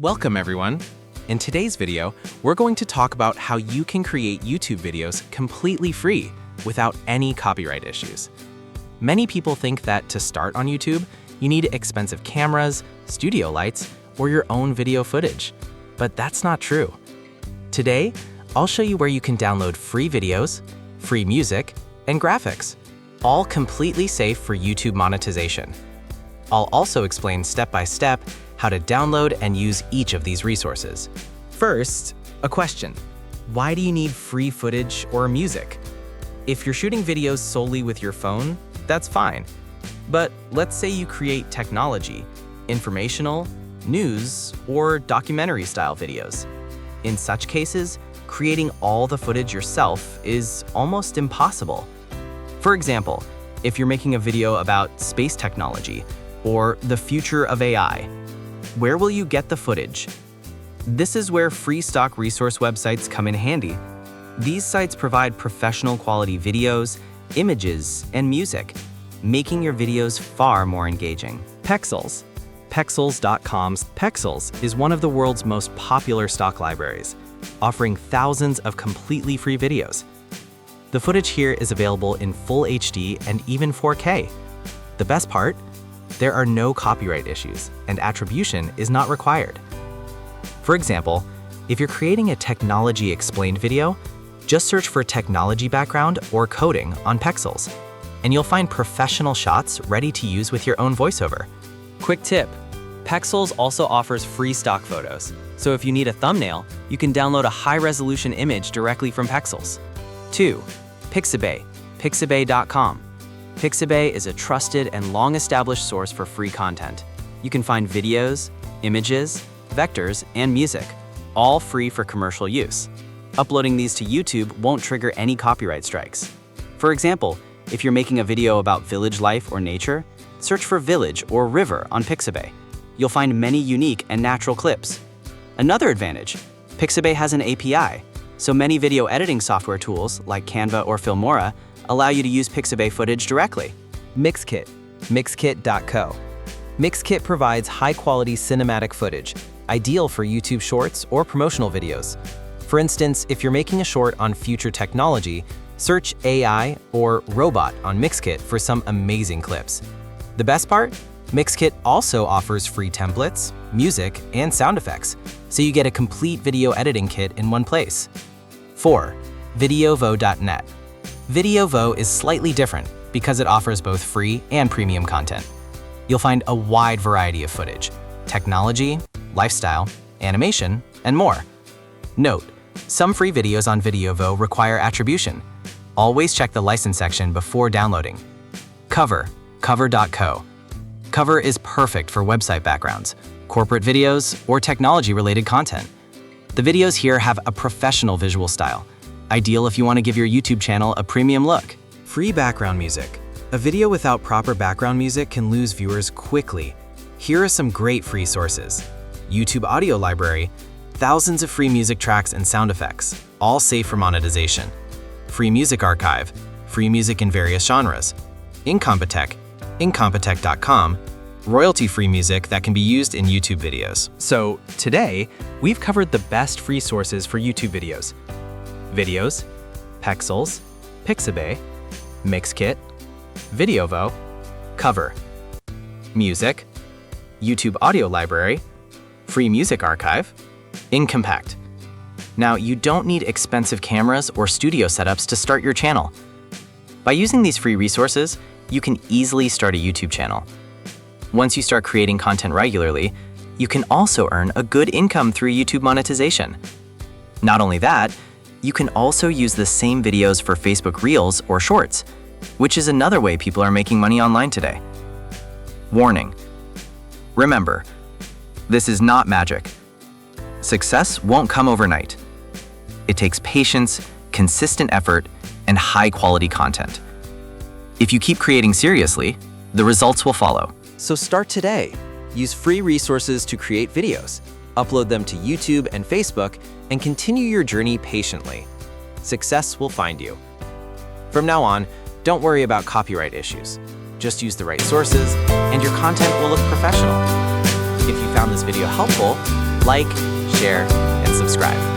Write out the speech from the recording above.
Welcome everyone! In today's video, we're going to talk about how you can create YouTube videos completely free without any copyright issues. Many people think that to start on YouTube, you need expensive cameras, studio lights, or your own video footage. But that's not true. Today, I'll show you where you can download free videos, free music, and graphics, all completely safe for YouTube monetization. I'll also explain step-by-step how to download and use each of these resources. First, a question. Why do you need free footage or music? If you're shooting videos solely with your phone, that's fine. But let's say you create technology, informational, news, or documentary-style videos. In such cases, creating all the footage yourself is almost impossible. For example, if you're making a video about space technology or the future of AI, where will you get the footage? This is where free stock resource websites come in handy. These sites provide professional quality videos, images, and music, making your videos far more engaging. Pexels. Pexels.com. Pexels is one of the world's most popular stock libraries, offering thousands of completely free videos. The footage here is available in full HD and even 4K. The best part? There are no copyright issues, and attribution is not required. For example, if you're creating a technology explained video, just search for technology background or coding on Pexels, and you'll find professional shots ready to use with your own voiceover. Quick tip, Pexels also offers free stock photos, so if you need a thumbnail, you can download a high-resolution image directly from Pexels. 2. Pixabay, Pixabay.com. Pixabay is a trusted and long-established source for free content. You can find videos, images, vectors, and music, all free for commercial use. Uploading these to YouTube won't trigger any copyright strikes. For example, if you're making a video about village life or nature, search for village or river on Pixabay. You'll find many unique and natural clips. Another advantage, Pixabay has an API, so many video editing software tools like Canva or Filmora allow you to use Pixabay footage directly. Mixkit, Mixkit.co. Mixkit provides high-quality cinematic footage, ideal for YouTube Shorts or promotional videos. For instance, if you're making a short on future technology, search AI or robot on Mixkit for some amazing clips. The best part? Mixkit also offers free templates, music, and sound effects, so you get a complete video editing kit in one place. 4. Videvo.net. Videvo is slightly different because it offers both free and premium content. You'll find a wide variety of footage, technology, lifestyle, animation, and more. Note, some free videos on Videvo require attribution. Always check the license section before downloading. Coverr, Coverr.co. Coverr is perfect for website backgrounds, corporate videos, or technology-related content. The videos here have a professional visual style, ideal if you want to give your YouTube channel a premium look. Free background music. A video without proper background music can lose viewers quickly. Here are some great free sources. YouTube Audio Library, thousands of free music tracks and sound effects, all safe for monetization. Free Music Archive, free music in various genres. Incompetech, Incompetech.com, royalty-free music that can be used in YouTube videos. So today, we've covered the best free sources for YouTube videos. Videos, Pexels, Pixabay, Mixkit, Videvo, Coverr. Music, YouTube Audio Library, Free Music Archive, Incompetech. Now, you don't need expensive cameras or studio setups to start your channel. By using these free resources, you can easily start a YouTube channel. Once you start creating content regularly, you can also earn a good income through YouTube monetization. Not only that, you can also use the same videos for Facebook Reels or Shorts, which is another way people are making money online today. Warning. Remember, this is not magic. Success won't come overnight. It takes patience, consistent effort, and high-quality content. If you keep creating seriously, the results will follow. So start today. Use free resources to create videos. Upload them to YouTube and Facebook, and continue your journey patiently. Success will find you. From now on, don't worry about copyright issues. Just use the right sources, and your content will look professional. If you found this video helpful, like, share, and subscribe.